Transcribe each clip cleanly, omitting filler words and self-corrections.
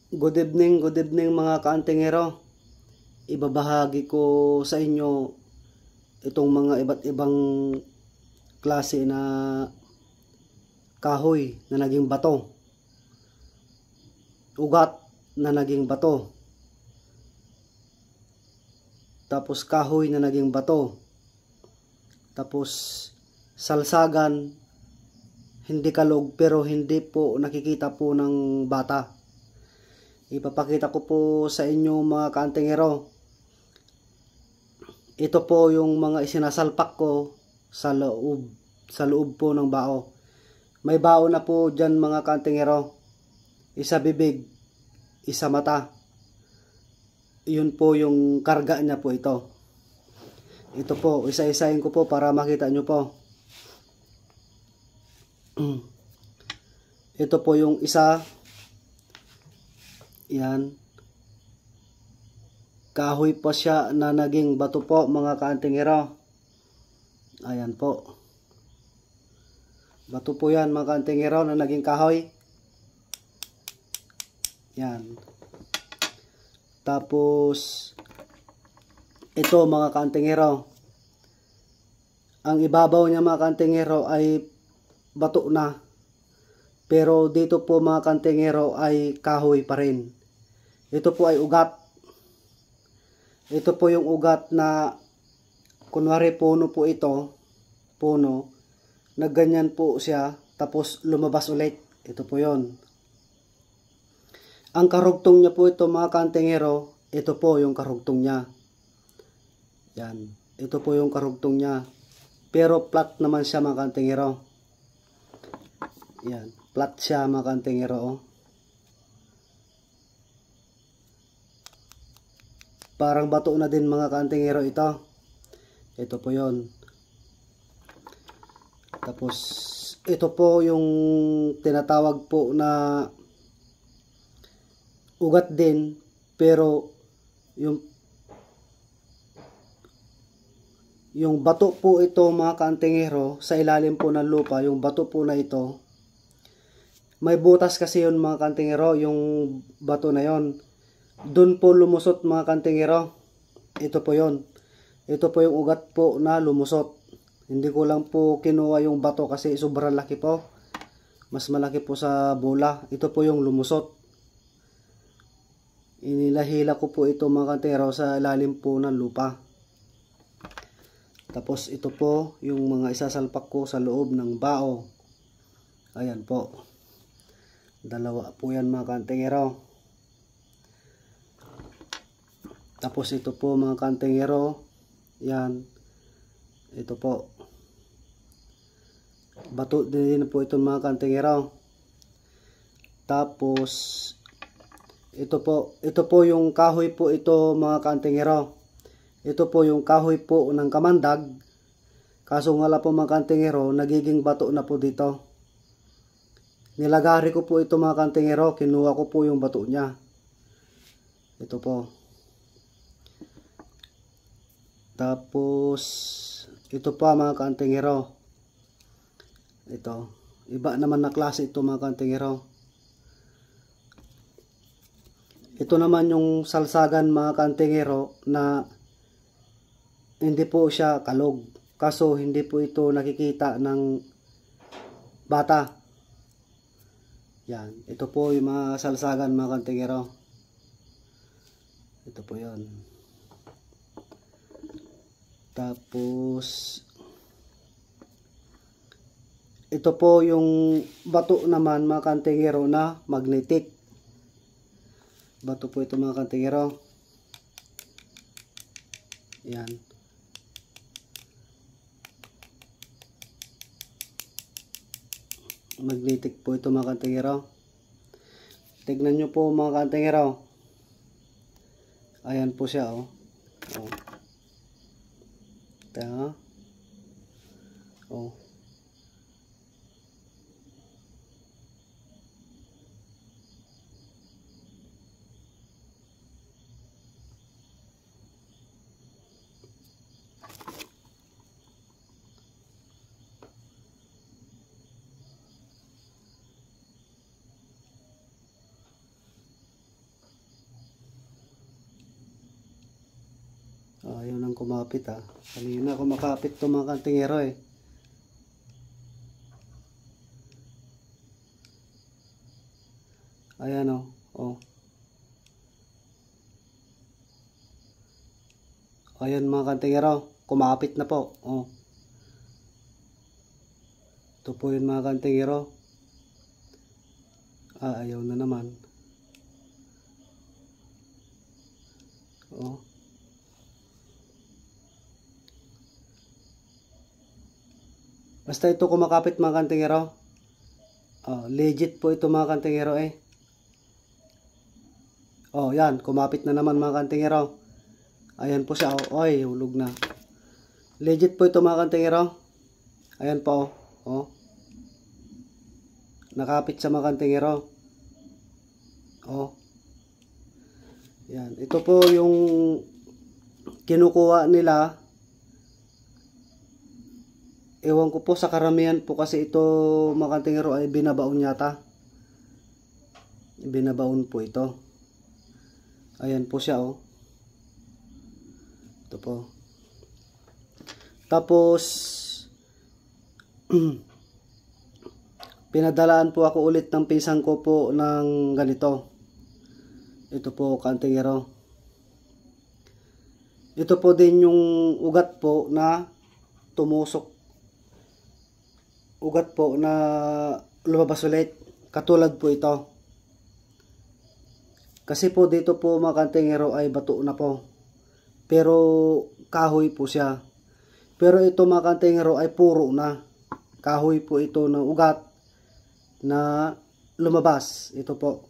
Good evening mga kaantingero. Ibabahagi ko sa inyo itong mga iba't ibang klase na kahoy na naging bato, ugat na naging bato, tapos kahoy na naging bato, tapos salsagan, hindi kalog pero hindi po nakikita po ng bata. Ipapakita ko po sa inyo mga kaantingero. Ito po yung mga isinasalpak ko sa loob po ng bao. May bao na po dyan mga kaantingero. Isa bibig, isa mata. Yun po yung karga niya po ito. Ito po, isa-isahin ko po para makita nyo po. Ito po yung isa. Yan. Kahoy po siya na naging bato po mga kaantingero. Ayan po. Bato po yan mga kaantingero na naging kahoy. Yan. Tapos ito mga kaantingero. Ang ibabaw niya mga kaantingero ay bato na. Pero dito po mga kaantingero ay kahoy pa rin. Ito po ay ugat. Ito po yung ugat na kunwari puno po ito. Puno. Nagganyan po siya. Tapos lumabas ulit. Ito po yon. Ang karugtong niya po ito mga kaantingero. Ito po yung karugtong niya. Yan. Ito po yung karugtong niya. Pero flat naman siya mga kaantingero. Yan. Flat siya mga kaantingero. Oh. Parang bato na din mga kaantingero ito. Ito po yon. Tapos ito po yung tinatawag po na ugat din. Pero yung bato po ito mga kaantingero sa ilalim po ng lupa. Yung bato po na ito. May butas kasi yun mga kaantingero. Yung bato na yon. Doon po lumusot mga kaantingero. Ito po yon. Ito po yung ugat po na lumusot. Hindi ko lang po kinuha yung bato kasi sobrang laki po. Mas malaki po sa bola. Ito po yung lumusot. Inilahila ko po ito mga kaantingero sa ilalim po ng lupa. Tapos ito po yung mga isasalpak ko sa loob ng bao. Ayan po. Dalawa po yan mga kaantingero. Tapos ito po mga kaantingero. Yan. Ito po. Bato din po ito mga kaantingero. Tapos ito po yung kahoy po ito mga kaantingero. Ito po yung kahoy po ng kamandag. Kaso nga lang po mga kaantingero, nagiging bato na po dito. Nilagari ko po ito mga kaantingero. Kinuha ko po yung bato niya. Ito po. Tapos ito pa mga kaantingero. Ito. Iba naman na klase ito mga kaantingero. Ito naman yung salsagan mga kaantingero na hindi po siya kalog. Kaso hindi po ito nakikita ng bata. Yan. Ito po yung mga salsagan mga kaantingero. Ito po yun. Tapos ito po yung bato naman mga kaantingero na magnetic. Bato po ito mga kaantingero. Yan. Magnetic po ito mga kaantingero. Tignan nyo po mga kaantingero. Ayan po siya oh. Oh. Ito. Oh. Ayaw nang kumapit ah. Kanina kumakapit to mga kantingero eh. Ayan oh. Oh. Ayan mga kantingero. Kumapit na po. Oh. Ito po yun mga kantingero. Ayaw na naman. Oh. Basta ito kumakapit mga kantingero. Legit po ito mga kantingero eh. Oh, yan. Kumapit na naman mga kantingero. Ayan po siya. Oh, oy, hulog na. Legit po ito mga kantingero. Ayan po. Oh. Nakapit sa mga kantingero. Oh. Yan. Ito po yung kinukuha nila. Ewan ko po sa karamihan po kasi ito mga kantingero ay binabaon yata. Binabaon po ito. Ayan po siya oh. Ito po. Tapos pinadalaan po ako ulit ng pinsan ko po ng ganito. Ito po kantingero. Ito po din yung ugat po na tumusok. Ugat po na lumabas ulit. Katulad po ito. Kasi po dito po mga kantingero ay bato na po. Pero kahoy po siya. Pero ito mga kantingero ay puro na. Kahoy po ito ng ugat na lumabas. Ito po.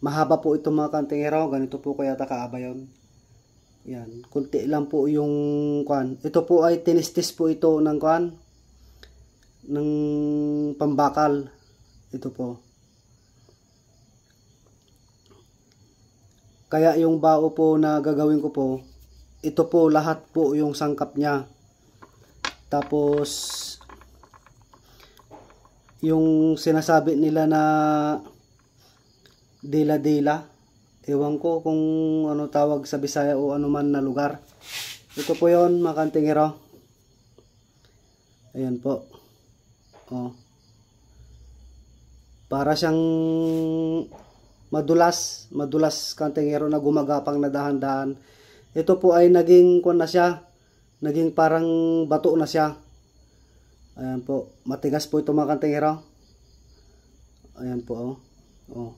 Mahaba po ito mga kantingero. Ganito po kaya kaaba yun. Yan. Kunti lang po yung kwan. Ito po ay tinistis po ito ng kwan. Ng pambakal. Ito po. Kaya yung bao po na gagawin ko po, ito po lahat po yung sangkap niya. Tapos yung sinasabi nila na dila-dila, ewan ko kung ano tawag sa Bisaya o ano man na lugar. Ito po yon mga kantingero. Ayan po. Oh. Para siyang madulas kantingero na gumagapang na dahan-dahan. Ito po ay naging kung na siya, naging parang bato na siya. Ayan po, matigas po ito mga kantingero. Ayan po oh. Oh.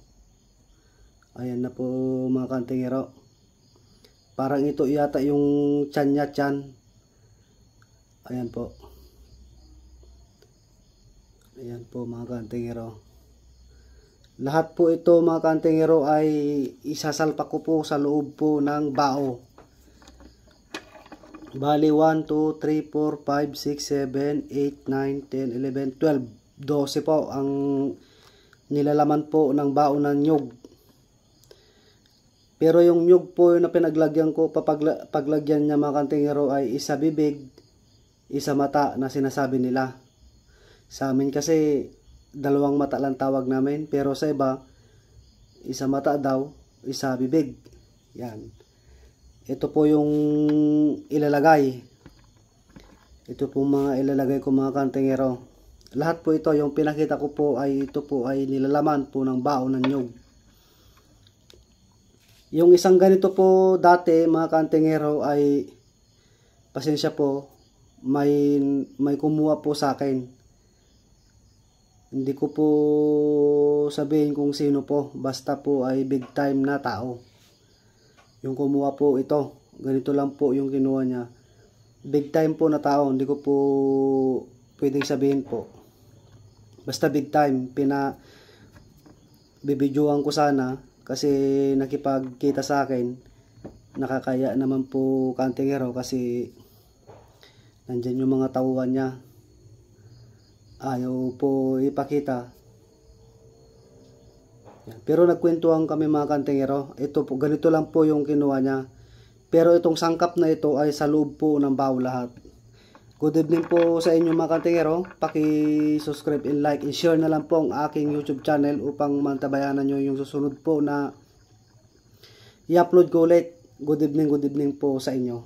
Ayan na po mga kantingero. Parang ito yata yung tiyan niya, tiyan. Ayan po. Ayan po mga kantingero. Lahat po ito mga kantingero ay isasalpak ko po sa loob po ng bao. Bali 1, 2, 3, 4, 5, 6, 7, 8, 9, 10, 11, 12. 12 po ang nilalaman po ng bao ng nyug. Pero yung nyug po na pinaglagyan ko, paglagyan niya mga kantingero ay isa bibig, isa mata na sinasabi nila. Sa amin kasi dalawang mata lang tawag namin, pero sa iba isa mata daw, isa bibig. Yan. Ito po yung ilalagay. Ito po mga ilalagay ko mga kantingero. Lahat po ito, yung pinakita ko po ay ito po ay nilalaman po ng bao ng nyug. Yung isang ganito po dati mga kantingero ay pasensya po, may kumuha po sa akin. Hindi ko po sabihin kung sino po. Basta po ay big time na tao. Yung kumuha po ito. Ganito lang po yung kinuha niya. Big time po na tao. Hindi ko po pwedeng sabihin po. Basta big time. Bibidyoan ko sana. Kasi nakipagkita sa akin. Nakakaya naman po kantingero. Kasi nandyan yung mga tauhan niya. Ayaw po ipakita. Yan. Pero nagkwentuhan kami mga kantingero. Ito po, ganito lang po yung kinuha niya. Pero itong sangkap na ito ay sa loob po ng bao lahat. Good evening po sa inyo mga kantingero. Paki-subscribe and like and share na lang po ang aking YouTube channel upang mantabayanan nyo yung susunod po na i-upload ko ulit. Good evening po sa inyo.